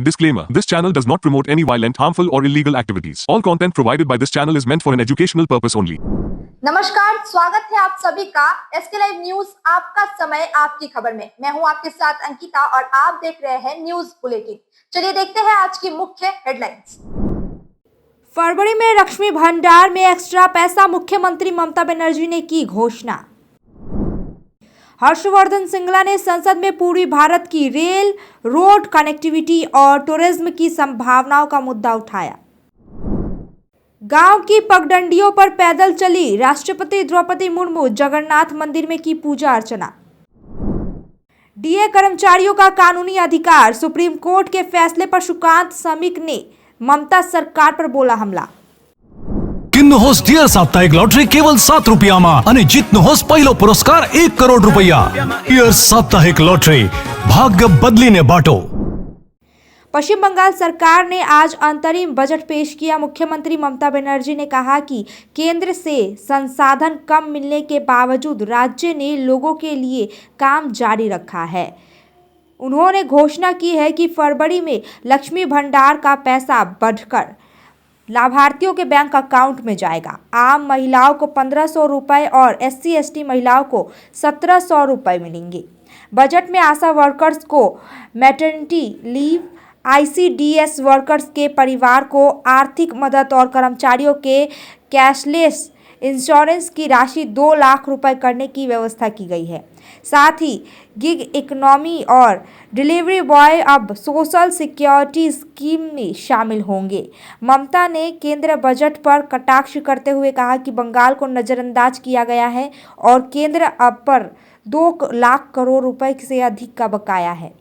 Disclaimer: This channel does not promote any violent, harmful, or illegal activities. All content provided by this channel is meant for an educational purpose only. नमस्कार, स्वागत है आप सभी का SK live news, आपका समय आपकी खबर में। मैं हूं आपके साथ अंकिता और आप देख रहे हैं न्यूज बुलेटिन। चलिए देखते हैं आज की मुख्य हेडलाइंस। फरवरी में लक्ष्मी भंडार में एक्स्ट्रा पैसा, मुख्यमंत्री ममता बनर्जी ने की घोषणा। हर्षवर्धन श्रृंगला ने संसद में पूर्वी भारत की रेल, रोड कनेक्टिविटी और टूरिज्म की संभावनाओं का मुद्दा उठाया। गांव की पगडंडियों पर पैदल चली राष्ट्रपति द्रौपदी मुर्मू, जगन्नाथ मंदिर में की पूजा अर्चना। डीए कर्मचारियों का कानूनी अधिकार, सुप्रीम कोर्ट के फैसले पर सुकांत समिक ने ममता सरकार पर बोला हमला। किन्नु होस डियर साप्ताहिक लॉटरी केवल 7 रुपयाમાં અને જીતનો હોસ પહેલો પુરસ્કાર 1 કરોડ રૂપિયા। डियर साप्ताहिक लॉटरी, भाग्य बदलीने बाटो। पश्चिम बंगाल सरकार ने आज अंतरिम बजट पेश किया। मुख्यमंत्री ममता बनर्जी ने कहा कि केंद्र से संसाधन कम मिलने के बावजूद राज्य ने लोगों के लिए काम जारी रखा है। उन्होंने घोषणा की है कि फरवरी में लक्ष्मी भंडार का पैसा बढ़कर लाभार्थियों के बैंक अकाउंट में जाएगा। आम महिलाओं को 1500 रुपये और SC/ST महिलाओं को 1700 रुपये मिलेंगे। बजट में आशा वर्कर्स को मैटरनिटी लीव, ICDS वर्कर्स के परिवार को आर्थिक मदद और कर्मचारियों के कैशलेस इंश्योरेंस की राशि 2 लाख रुपए करने की व्यवस्था की गई है। साथ ही गिग इकोनॉमी और डिलीवरी बॉय अब सोशल सिक्योरिटी स्कीम में शामिल होंगे। ममता ने केंद्र बजट पर कटाक्ष करते हुए कहा कि बंगाल को नज़रअंदाज किया गया है और केंद्र अब पर 2 लाख करोड़ रुपए से अधिक का बकाया है।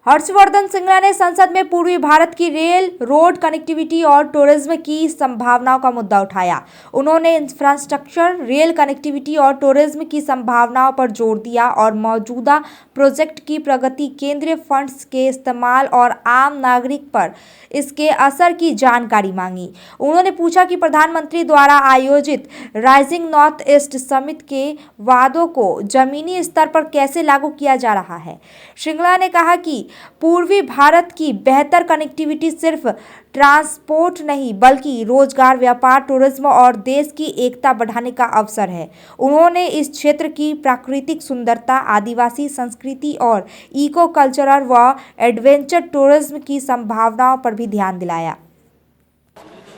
हर्षवर्धन श्रृंगला ने संसद में पूर्वी भारत की रेल, रोड कनेक्टिविटी और टूरिज्म की संभावनाओं का मुद्दा उठाया। उन्होंने इंफ्रास्ट्रक्चर, रेल कनेक्टिविटी और टूरिज्म की संभावनाओं पर जोर दिया और मौजूदा प्रोजेक्ट की प्रगति, केंद्रीय फंड्स के इस्तेमाल और आम नागरिक पर इसके असर की जानकारी मांगी। उन्होंने पूछा कि प्रधानमंत्री द्वारा आयोजित राइजिंग नॉर्थ ईस्ट समिट के वादों को जमीनी स्तर पर कैसे लागू किया जा रहा है। श्रृंगला ने कहा कि पूर्वी भारत की बेहतर कनेक्टिविटी सिर्फ ट्रांसपोर्ट नहीं बल्कि रोजगार, व्यापार, टूरिज्म और देश की एकता बढ़ाने का अवसर है। उन्होंने इस क्षेत्र की प्राकृतिक सुंदरता, आदिवासी संस्कृति और इको कल्चरल व एडवेंचर टूरिज्म की संभावनाओं पर भी ध्यान दिलाया।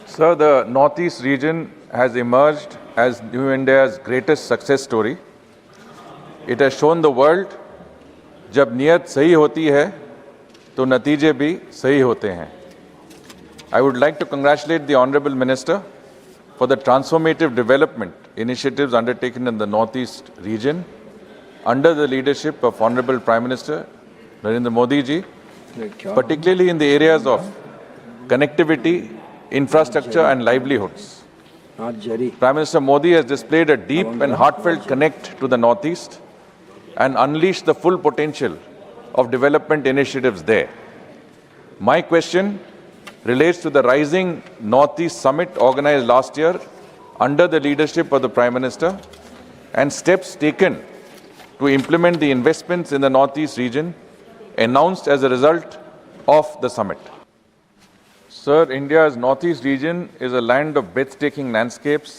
Sir, the Northeast region has emerged as New India's greatest success story. It has shown the world जब नियत सही होती है तो नतीजे भी सही होते हैं। I would like to congratulate the Honorable Minister for the transformative development initiatives undertaken in the Northeast region under the leadership of Honorable Prime Minister Narendra Modi ji, particularly in the areas of connectivity, infrastructure and livelihoods. Prime Minister Modi has displayed a deep and heartfelt connect to the Northeast and unleash the full potential of development initiatives there. My question relates to the Rising Northeast Summit organized last year under the leadership of the Prime Minister and steps taken to implement the investments in the Northeast region announced as a result of the summit. Sir, India's Northeast region is a land of breathtaking landscapes,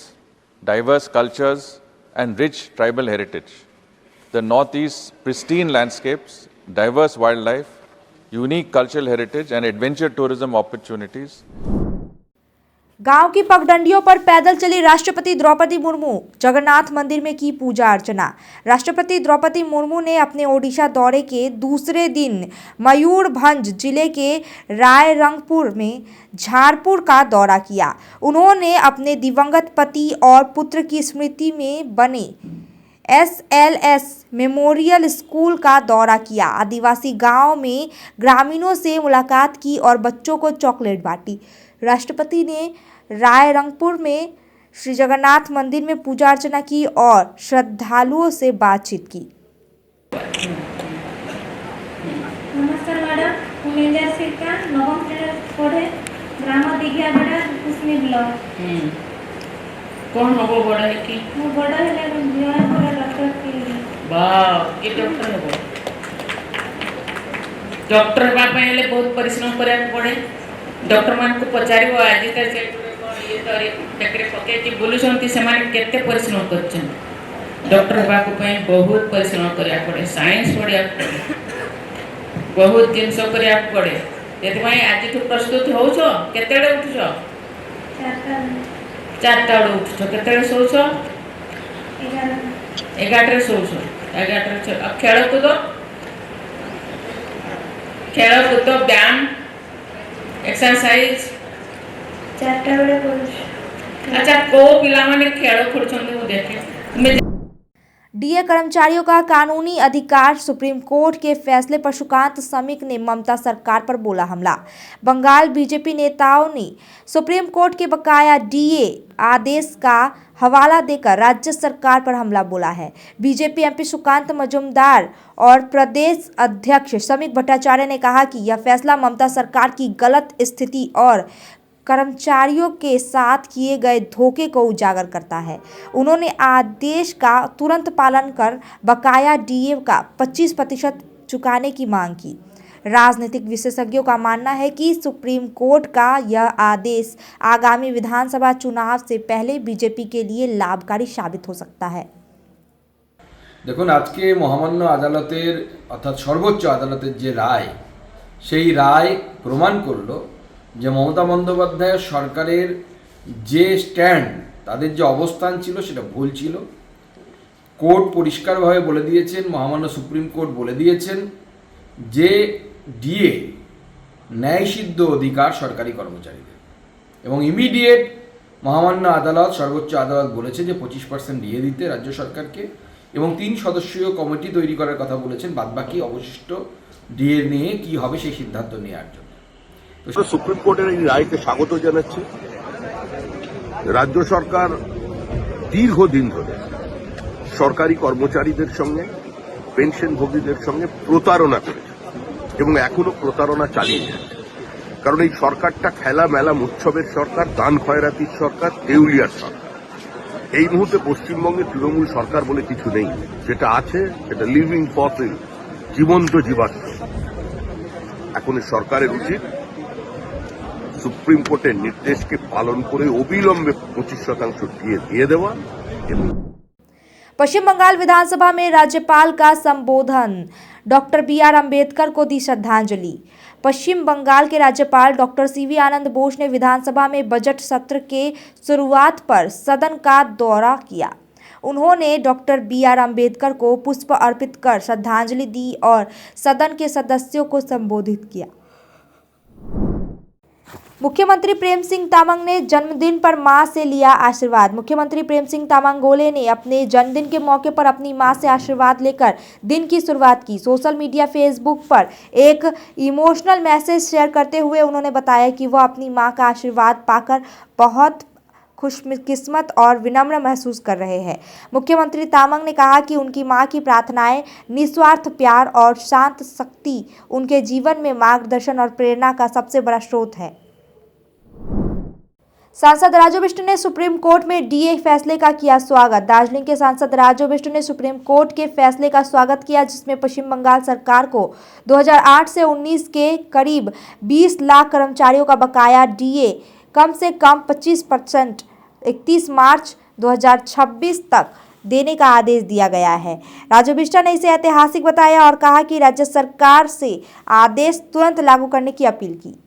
diverse cultures and rich tribal heritage. The Northeast's pristine landscapes, diverse wildlife, unique cultural heritage and adventure tourism opportunities. गांव की पगडंडियों पर पैदल चली राष्ट्रपति द्रौपदी मुर्मू, जगन्नाथ मंदिर में की पूजा अर्चना। राष्ट्रपति द्रौपदी मुर्मू ने अपने ओडिशा दौरे के दूसरे दिन मयूरभंज जिले के रायरंगपुर में झारपुर का दौरा किया। उन्होंने अपने दिवंगत पति और पुत्र की स्मृति में बने SLS मेमोरियल स्कूल का दौरा किया। आदिवासी गांव में ग्रामीणों से मुलाकात की और बच्चों को चॉकलेट बांटी। राष्ट्रपति ने रायरंगपुर में श्री जगन्नाथ मंदिर में पूजा अर्चना की और श्रद्धालुओं से बातचीत की। नमस्कार मैडम, मैं सिरका नवम श्रेणी पढ़े ग्राम दिघियाबड़ा कुसमी ब्लॉक। कौन हबो बड़ा है कि मो बड़ा है बड़ा डॉक्टर के वाह ये डॉक्टर है वो डॉक्टर हेबा ପାଇଁ ହେଲେ ବହୁତ ପରିଶ୍ରମ କରିବାକୁ ପଡ଼େ ଡକ୍ଟର ମାନଙ୍କୁ ପଚାରିବ ଆଜି ତ ସେ ଇଏ ତରି ବେକରେ ପକେଇକି ବୁଲୁଛନ୍ତି ସେମାନେ କେତେ ପରିଶ୍ରମ କରୁଛନ୍ତି ଡକ୍ଟର ହେବାକୁ ପାଇଁ ବହୁତ ପରିଶ୍ରମ କରିବାକୁ ପଡ଼େ ସାଇନ୍ସ ପଢ଼ିବାକୁ ପଡ଼େ ବହୁତ ଜିନିଷ କରିବାକୁ ପଡ଼େ ସେଥିପାଇଁ ଆଜିଠୁ ପ୍ରସ୍ତୁତ ହେଉଛ କେତେବେଳେ ଉଠୁଛ 4ଟା ବେଳେ ଉଠୁଛ କେତେବେଳେ ଶୋଉଛ 11ଟାରେ ଶୋଉଛ 11ଟାରେ ଖେଳକୁଦ ବ୍ୟାୟାମ एक्सरसाइज 4टा ବେଳେ କରୁଛି अच्छा को पिला माने खेल खेलुछंती मु देखे डीए कर्मचारियों का कानूनी अधिकार, सुप्रीम कोर्ट के फैसले पर सुकांत समिक ने ममता सरकार पर बोला हमला। बंगाल बीजेपी नेताओं ने सुप्रीम कोर्ट के बकाया डीए आदेश का हवाला देकर राज्य सरकार पर हमला बोला है। बीजेपी एमपी सुकांत मजूमदार और प्रदेश अध्यक्ष समिक भट्टाचार्य ने कहा कि यह फैसला ममता सरकार की गलत स्थिति और कर्मचारियों के साथ किए गए धोखे को उजागर करता है। उन्होंने आदेश का तुरंत पालन कर बकाया डीए का 25% चुकाने की मांग की। राजनीतिक विशेषज्ञों का मानना है कि सुप्रीम कोर्ट का यह आदेश आगामी विधानसभा चुनाव से पहले बीजेपी के लिए लाभकारी साबित हो सकता है। देखुन आज के महामान्य आदालतेर अर्थात सर्वोच्च आदालतेर जे राय सेई राय प्रमाण करलो যে মমতা বন্দ্যোপাধ্যায় সরকারের যে স্ট্যান্ড তাদের যে অবস্থান ছিল সেটা ভুল ছিল। কোর্ট পরিষ্কারভাবে বলে দিয়েছেন, মহামান্য সুপ্রিম কোর্ট বলে দিয়েছেন যে ডিএ ন্যায়সিদ্ধ অধিকার সরকারি কর্মচারীদের এবং ইমিডিয়েট মহামান্য আদালত সর্বোচ্চ আদালত বলেছে যে 25% ডিএ দিতে রাজ্য সরকারকে এবং 3 সদস্যীয় কমিটি তৈরি করার কথা বলেছেন বাদবাকি অবশিষ্ট ডিএ নিয়ে কী হবে সেই সিদ্ধান্ত নেওয়ার জন্য। সুপ্রিম কোর্টের এই রায়কে স্বাগত জানাচ্ছি। রাজ্য সরকার দীর্ঘদিন ধরে সরকারি কর্মচারীদের সঙ্গে পেনশনভোগীদের সঙ্গে প্রতারণা করেছে এবং এখনো প্রতারণা চালিয়ে যাচ্ছে। কারণ এই সরকারটা খেলা মেলা উৎসবের সরকার, দান খয়রাতির সরকার, দেউলিয়ার সরকার। এই মুহূর্তে পশ্চিমবঙ্গে তৃণমূল সরকার বলে কিছু নেই, যেটা আছে সেটা লিভিং ফসিল, জীবন্ত জীবাশ্ম। এখন এই সরকারের উচিত সুপ্রিম कोर्टेर निर्देश के पालन करे अविलंबे 25% दिए देवा। पश्चिम बंगाल विधानसभा में राज्यपाल का संबोधन, डॉक्टर BR अम्बेडकर को दी श्रद्धांजलि। पश्चिम बंगाल के राज्यपाल डॉक्टर CV आनंद बोस ने विधानसभा में बजट सत्र के शुरुआत पर सदन का दौरा किया। उन्होंने डॉक्टर BR अम्बेडकर को पुष्प अर्पित कर श्रद्धांजलि दी और सदन के सदस्यों को संबोधित किया। मुख्यमंत्री प्रेम सिंह तामांग ने जन्मदिन पर मां से लिया आशीर्वाद। मुख्यमंत्री प्रेम सिंह तामांग गोले ने अपने जन्मदिन के मौके पर अपनी मां से आशीर्वाद लेकर दिन की शुरुआत की। सोशल मीडिया फेसबुक पर एक इमोशनल मैसेज शेयर करते हुए उन्होंने बताया कि वह अपनी मां का आशीर्वाद पाकर बहुत खुशकिस्मत और विनम्र महसूस कर रहे हैं। मुख्यमंत्री तामांग ने कहा कि उनकी मां की प्रार्थनाएं, निस्वार्थ प्यार और शांत शक्ति उनके जीवन में मार्गदर्शन और प्रेरणा का सबसे बड़ा स्रोत है। सांसद राजू बिष्ट ने सुप्रीम कोर्ट में डीए फैसले का किया स्वागत। दार्जिलिंग के सांसद राजू बिष्ट ने सुप्रीम कोर्ट के फैसले का स्वागत किया, जिसमें पश्चिम बंगाल सरकार को 2008 से 19 के करीब 20 लाख कर्मचारियों का बकाया डीए कम से कम 25% 31 मार्च 2026 तक देने का आदेश दिया गया है। राजू बिष्ट ने इसे ऐतिहासिक बताया और कहा कि राज्य सरकार से आदेश तुरंत लागू करने की अपील की।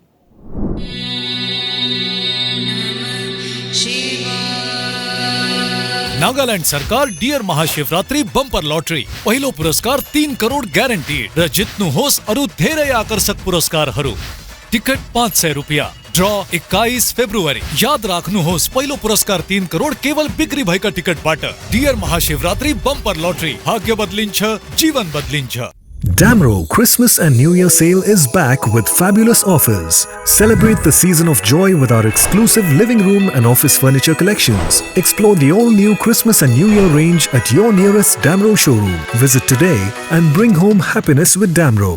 नागालैंड सरकार डियर महाशिवरात्रि बंपर लॉटरी पहिलो पुरस्कार 3 करोड़ ग्यारंटीड र जित्नु होस् अरु धेरै आकर्षक पुरस्कारहरू। टिकट 500 रुपैयाँ। ड्र 21 फेब्रुअरी। याद राख्नुहोस् पहिलो पुरस्कार 3 करोड़ केवल बिक्री भएका टिकटबाट। डियर महाशिवरात्रि बंपर लॉटरी, भाग्य बदलिन्छ, जीवन बदलिन्छ। Damro Christmas and New Year sale is back with fabulous offers. Celebrate the season of joy with our exclusive living room and office furniture collections. Explore the all-new Christmas and New Year range at your nearest Damro showroom. Visit today and bring home happiness with Damro.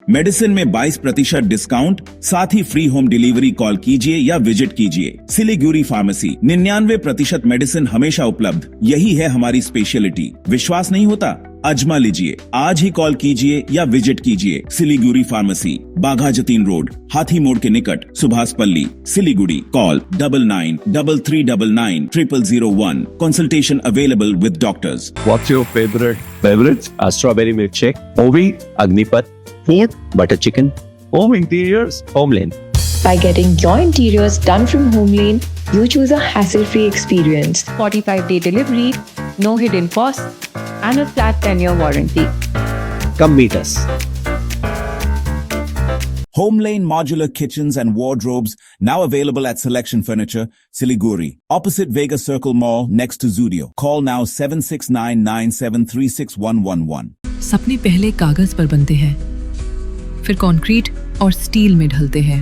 Medicine में 22% discount, साथ ही free home delivery. Call कीजिए या visit कीजिए। Siliguri pharmacy, 99% medicine हमेशा उपलब्ध। यही है हमारी स्पेशलिटी। विश्वास नहीं होता? अजमा लीजिए। आज ही कॉल कीजिए या विजिट कीजिए। सिलीगुड़ी फार्मेसी, बाघा जतीन रोड, हाथी मोड़ के निकट, सुभाष पल्ली, Siliguri. Call 9933990001। Consultation available with doctors. What's your favorite beverage? A strawberry milkshake, Ovi, Agnipat, Food, butter chicken, home interiors, Homelane. By getting your interiors done from Homelane, you choose a hassle-free experience. 45-day delivery, no hidden costs, and a flat 10-year warranty. Come meet us. Homelane Modular Kitchens and Wardrobes, now available at Selection Furniture, Siliguri, opposite Vega Circle Mall, next to Zudio. Call now 7699736111. सपने पहले कागज पर बनते हैं, फिर concrete और steel में ढलते हैं।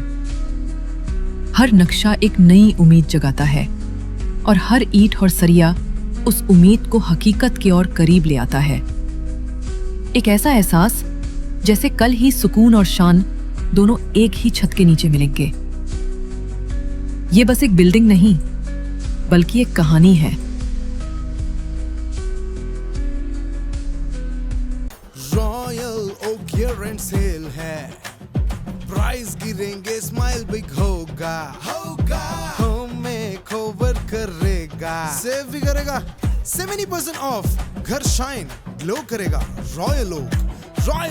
हर नक्शा एक नई उम्मीद जगाता है और हर ईंट और सरिया उस उम्मीद को हकीकत की ओर करीब ले आता है। एक ऐसा एहसास जैसे कल ही सुकून और शान दोनों एक ही छत के नीचे मिलेंगे। ये बस एक बिल्डिंग नहीं, बल्कि एक कहानी है। रॉयल ओक क्लियरेंस सेल है, प्राइस गिरेंगे, स्माइल बिग होगा, हमें कवर करेगा, सेव भी करेगा, 70% ऑफ, घर शाइन ग्लो करेगा। रॉयल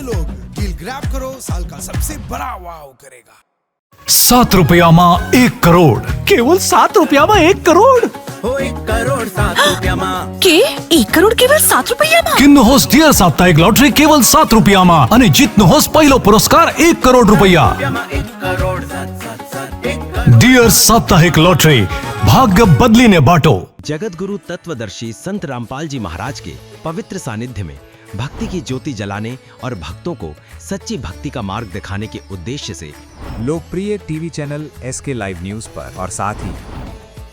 ओक डील ग्रैब करो, साल का सबसे बड़ा वाव करेगा। 7 रुपया में 1 करोड़, केवल 7 रुपया में 1 करोड़। 1 करोड़ 7 रुपया में के 1 करोड़ केवल 7 रुपया में। किन्नु होस डियर साप्ताहिक लॉटरी केवल 7 रुपया में અને જીતનો હોસ પહેલો પુરસ્કાર 1 કરોડ રૂપિયા। डियर साप्ताहिक लॉटरी, भाग्य बदलीने बाटो। जगत गुरु तत्वदर्शी संत रामपाल जी महाराज के पवित्र सानिध्य में भक्ति की ज्योति जलाने और भक्तों को सच्ची भक्ति का मार्ग दिखाने के उद्देश्य से लोकप्रिय TV channel SK live news पर और साथ ही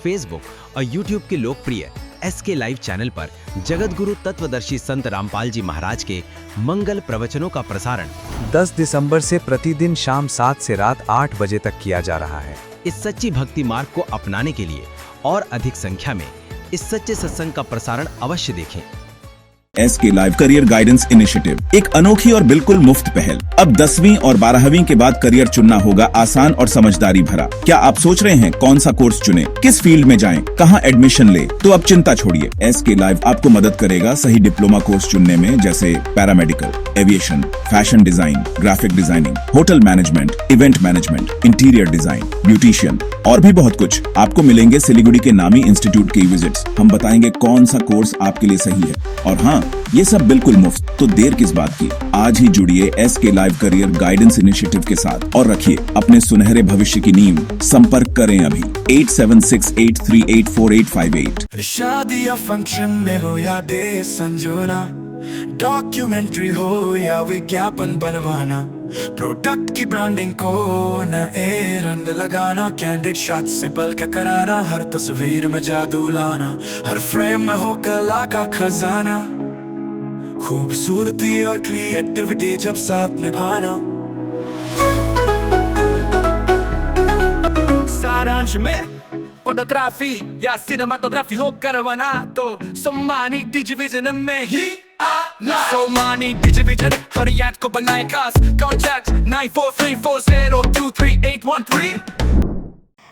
फेसबुक और यूट्यूब के लोकप्रिय SK लाइव चैनल पर जगत गुरु तत्वदर्शी संत रामपाल जी महाराज के मंगल प्रवचनों का प्रसारण 10 दिसंबर से प्रतिदिन शाम 7 से रात 8 बजे तक किया जा रहा है। इस सच्ची भक्ति मार्ग को अपनाने के लिए और अधिक संख्या में इस सच्चे सत्संग का प्रसारण अवश्य देखें। SK live career guidance initiative, एक अनोखी और बिल्कुल मुफ्त पहल। अब 10वीं और 12वीं के बाद करियर चुनना होगा आसान और समझदारी भरा। क्या आप सोच रहे हैं कौन सा कोर्स चुने, किस फील्ड में जाएं, कहां एडमिशन ले? तो अब चिंता छोड़िए, SK लाइव आपको मदद करेगा सही डिप्लोमा कोर्स चुनने में, जैसे paramedical, aviation, fashion design, graphic designing, hotel management, event management, interior design, beautician और भी बहुत कुछ। आपको मिलेंगे सिलीगुड़ी के नामी इंस्टीट्यूट के विजिट्स। हम बताएंगे कौन सा कोर्स आपके लिए सही है, और हाँ, ये सब बिल्कुल मुफ्त। तो देर किस बात की, आज ही जुड़िए SK live career guidance initiative के साथ और रखिए अपने सुनहरे भविष्य की नींव। संपर्क करें अभी 8768384858। शादी या फंक्शन में हो या डे संजोना, डॉक्यूमेंट्री हो या विज्ञापन बनवाना, प्रोडक्ट की ब्रांडिंग को न रंग लगाना, कैंडिड शॉट से पल के कराना, हर तस्वीर में जादू लाना, हर फ्रेम में हो कला का खजाना, खूबसूरती और क्रिएटिविटी जब साथ निभाना। सारांश में फोटोग्राफी या सिनेमाटोग्राफी हो करवाना, तो सोमानी डिजिविजन में ही आना। सोमानी डिजिविजन फरियाद को बनाए खास, कॉन्टैक्ट 9434023813।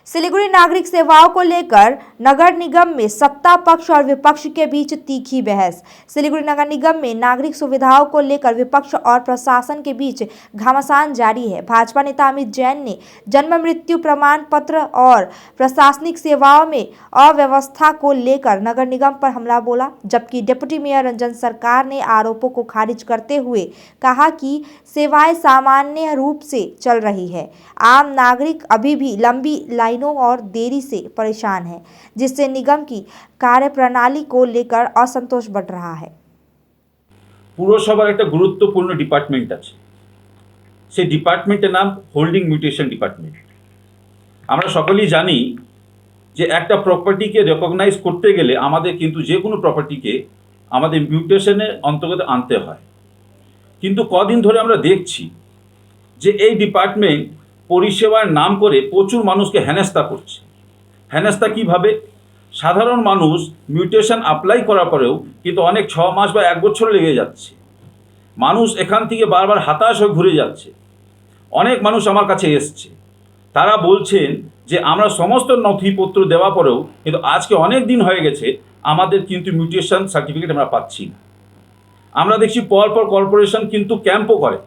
सिलीगुड़ी नागरिक सेवाओं को लेकर नगर निगम में सत्ता पक्ष और विपक्ष के बीच तीखी बहस। सिलीगुड़ी नगर निगम में नागरिक सुविधाओं को लेकर विपक्ष और प्रशासन के बीच घमासान जारी है। भाजपा नेता अमित जैन ने जन्म मृत्यु प्रमाण पत्र और प्रशासनिक सेवाओं में अव्यवस्था को लेकर नगर निगम पर हमला बोला, जबकि डिप्टी मेयर रंजन सरकार ने आरोपों को खारिज करते हुए कहा कि सेवाएं सामान्य रूप से चल रही है। आम नागरिक अभी भी लंबी लाइनों और देरी से परेशान है, जिससे निगम की कार्यप्रणाली को लेकर असंतोष बढ़ रहा है। পুরসভার একটা গুরুত্বপূর্ণ ডিপার্টমেন্ট আছে, সেই ডিপার্টমেন্টের নাম হোল্ডিং মিউটেশন ডিপার্টমেন্ট। আমরা সকলেই জানি যে একটা প্রপার্টিকে রেকগনাইজ করতে গেলে আমাদের কিন্তু যে কোনো প্রপার্টিকে আমাদের মিউটেশনের অন্তর্গত আনতে হয়। কিন্তু কদিন ধরে আমরা দেখছি যে এই ডিপার্টমেন্ট পরিষেবার নাম করে প্রচুর মানুষকে হেনস্থা করছে। হেনস্থা কীভাবে? সাধারণ মানুষ মিউটেশন অ্যাপ্লাই করার পরেও কিন্তু অনেক 6 মাস বা 1 বছর লেগে যাচ্ছে। মানুষ এখান থেকে বারবার হতাশ হয়ে ঘুরে যাচ্ছে। অনেক মানুষ আমার কাছে এসছে, তারা বলছেন যে আমরা সমস্ত নথিপত্র দেওয়া পরেও কিন্তু আজকে অনেক দিন হয়ে গেছে, আমাদের কিন্তু মিউটেশন সার্টিফিকেট আমরা পাচ্ছি না। আমরা দেখছি পরপর কর্পোরেশন কিন্তু ক্যাম্পও করে,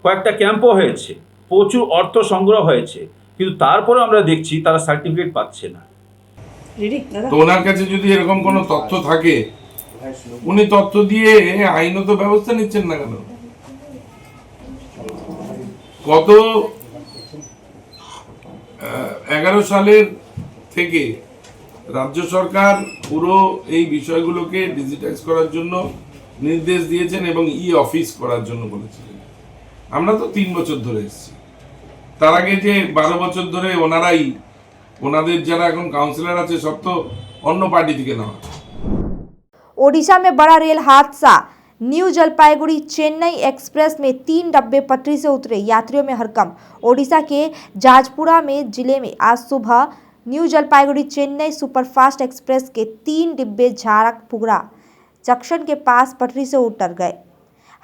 কয়েকটা ক্যাম্পও হয়েছে, প্রচুর অর্থ সংগ্রহ হয়েছে, কিন্তু তারপরে আমরা দেখছি তারা সার্টিফিকেট পাচ্ছে না। তো ওনার কাছে যদি এরকম কোনো তথ্য থাকে, উনি তথ্য দিয়ে আইনত ব্যবস্থা নিচ্ছেন না কেন? গত 11 সালের থেকে রাজ্য সরকার পুরো এই বিষয়গুলোকে ডিজিটাইজ করার জন্য নির্দেশ দিয়েছেন এবং অফিস করার জন্য বলেছিলেন। আমরা তো 3 বছর ধরে এসেছি, তার আগে যে 12 বছর ধরে ওনাদের যারা এখন काउंसलर আছে সব তো অন্য পার্টি থেকে নেওয়া। ओडिशा में बड़ा रेल हादसा, न्यू जलपाईगुड़ी चेन्नई एक्सप्रेस में 3 डब्बे पटरी से उतरे, यात्रियों में हड़कंप। ओडिशा के जाजपुरा में जिले में आज सुबह new Jalpaiguri Chennai superfast express के 3 डिब्बे झारक पुगड़ा जंक्शन के पास पटरी से उतर गए।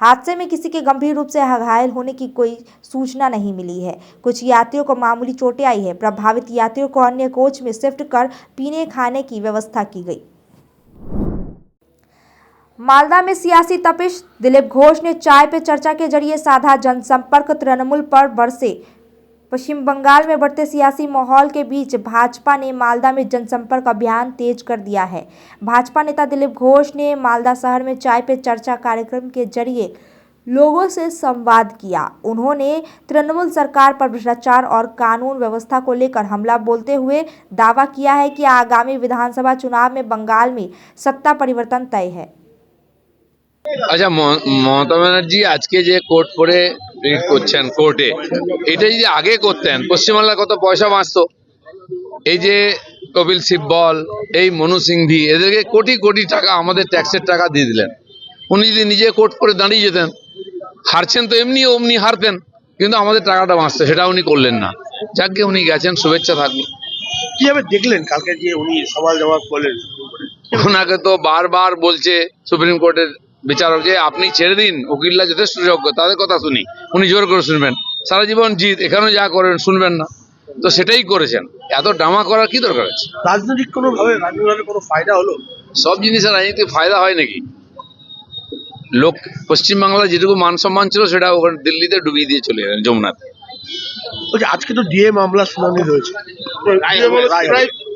हादसे में किसी के गंभीर रूप से घायल होने की कोई सूचना नहीं मिली है। कुछ यात्रियों को मामूली चोटें आई है। प्रभावित यात्रियों को अन्य कोच में शिफ्ट कर पीने खाने की व्यवस्था की गई। मालदा में सियासी तपिश, दिलीप घोष ने चाय पे चर्चा के जरिए साधा जनसंपर्क। तृणमूल पर बरसे। पश्चिम बंगाल में बढ़ते सियासी माहौल के बीच भाजपा ने मालदा में जनसंपर्क अभियान तेज कर दिया है। भाजपा नेता दिलीप घोष ने मालदा शहर में चाय पे चर्चा कार्यक्रम के जरिए लोगों से संवाद किया। उन्होंने तृणमूल सरकार पर भ्रष्टाचार और कानून व्यवस्था को लेकर हमला बोलते हुए दावा किया है कि आगामी विधानसभा चुनाव में बंगाल में सत्ता परिवर्तन तय है। আচ্ছা, মমতা ব্যানার্জি আজকে যে কোর্ট পরে রিট করছেন কোর্টে, এটা যদি আগে করতেন পশ্চিমবাংলার কত পয়সা বাঁচতো। এই যে কপিল সিব্বল, এই মনু সিংভি, এদেরকে কোটি কোটি টাকা আমাদের ট্যাক্সের টাকা দিয়ে দিলেন। উনি যদি নিজে কোর্ট করে দাঁড়িয়ে যেতেন, হারছেন তো এমনি অমনি হারতেন, কিন্তু আমাদের টাকাটা বাঁচতো, সেটা উনি করলেন না। যাকে উনি গেছেন, শুভেচ্ছা থাকলো। কিভাবে দেখলেন কালকে যে উনি সওয়াল জবাব করলেন? ওনাকে তো বারবার বলছে সুপ্রিম কোর্টের বিচারক যে আপনি ছেড়ে দিন, উকিলরা যথেষ্ট যোগ্য, তাদের কথা শুনি। উনি জোর করে শুনবেন, সারা জীবন জিত, এখানেও যা করেন শুনবেন না, তো সেটাই করেছেন। এত ড্রামা করার কি দরকার আছে? রাজনৈতিক রাজনৈতিক কোনো ফায়দা হলো? সব জিনিসের রাজনীতি ফায়দা হয় নাকি? লোক পশ্চিমবাংলায় যেটুকু মান সম্মান ছিল সেটা ওখানে দিল্লিতে ডুবিয়ে দিয়ে চলে গেলেন যমুনাতে। আজকে তো ডিএ মামলা শুনানি হয়েছে,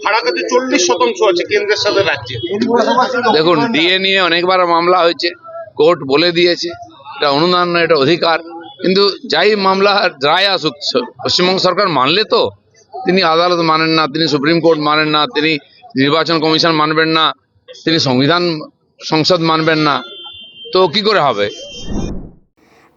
ফারাকাতে 40% আছে কেন্দ্রের সাথে রাজ্যে। দেখুন, ডিএ নিয়ে অনেকবার মামলা হয়েছে, কোর্ট বলে দিয়েছে এটা অনুদান না, এটা অধিকার। কিন্তু যাই মামলা রায় আসুক, পশ্চিমবঙ্গ সরকার মানলে তো, তিনি আদালত মানেন না, তিনি সুপ্রিম কোর্ট মানেন না, তিনি নির্বাচন কমিশন মানবেন না, তিনি সংসদ মানবেন না, তো কি করে হবে?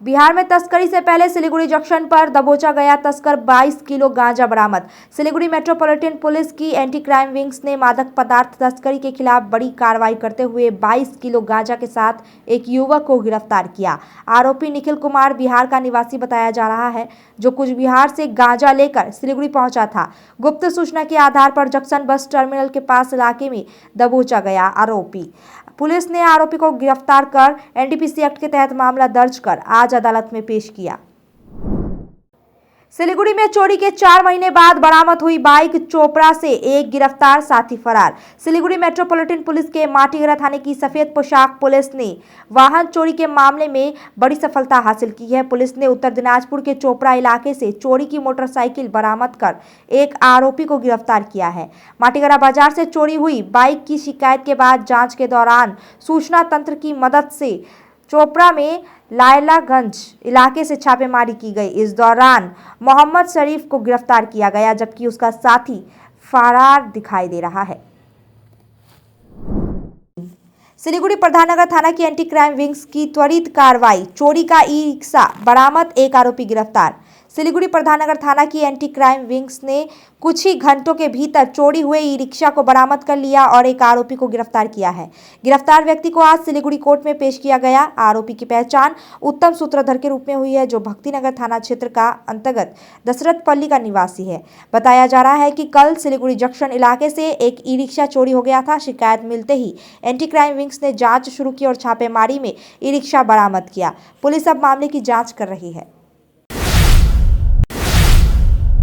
बिहार में तस्करी से पहले सिलीगुड़ी जंक्शन पर दबोचा गया तस्कर, 22 किलो गांजा बरामद। सिलीगुड़ी मेट्रोपॉलिटन पुलिस की एंटी क्राइम विंग्स ने मादक पदार्थ तस्करी के खिलाफ बड़ी कार्रवाई करते हुए 22 किलो गांजा के साथ एक युवक को गिरफ्तार किया। आरोपी निखिल कुमार बिहार का निवासी बताया जा रहा है, जो कुछ बिहार से गांजा लेकर सिलीगुड़ी पहुंचा था। गुप्त सूचना के आधार पर जंक्शन बस टर्मिनल के पास इलाके में दबोचा गया आरोपी। पुलिस ने आरोपी को गिरफ्तार कर एनडीपीसी एक्ट के तहत मामला दर्ज कर आज अदालत में पेश किया। सिलीगुड़ी में चोरी के 4 महीने बाद बरामद हुई बाइक, चोपड़ा से एक गिरफ्तार, साथी फरार। सिलीगुड़ी मेट्रोपॉलिटन पुलिस के माटीगरा थाने की सफेद पोशाक पुलिस ने वाहन चोरी के मामले में बड़ी सफलता हासिल की है। पुलिस ने उत्तर दिनाजपुर के चोपड़ा इलाके से चोरी की मोटरसाइकिल बरामद कर एक आरोपी को गिरफ्तार किया है। माटीगरा बाजार से चोरी हुई बाइक की शिकायत के बाद जांच के दौरान सूचना तंत्र की मदद से चोपड़ा में लायलागंज इलाके से छापेमारी की गई। इस दौरान मोहम्मद शरीफ को गिरफ्तार किया गया, जबकि उसका साथी फरार दिखाई दे रहा है। सिलीगुड़ी प्रधाननगर थाना की एंटी क्राइम विंग्स की त्वरित कार्रवाई, चोरी का ई रिक्शा बरामद, एक आरोपी गिरफ्तार। सिलीगुड़ी प्रधाननगर थाना की एंटी क्राइम विंग्स ने कुछ ही घंटों के भीतर चोरी हुए ई रिक्शा को बरामद कर लिया और एक आरोपी को गिरफ्तार किया है। गिरफ्तार व्यक्ति को आज सिलीगुड़ी कोर्ट में पेश किया गया। आरोपी की पहचान उत्तम सूत्रधर के रूप में हुई है, जो भक्तिनगर थाना क्षेत्र का अंतर्गत दशरथ पल्ली का निवासी है। बताया जा रहा है कि कल सिलीगुड़ी जंक्शन इलाके से एक ई रिक्शा चोरी हो गया था। शिकायत मिलते ही एंटी क्राइम विंग्स ने जांच शुरू की और छापेमारी में ई रिक्शा बरामद किया। पुलिस अब मामले की जांच कर रही है।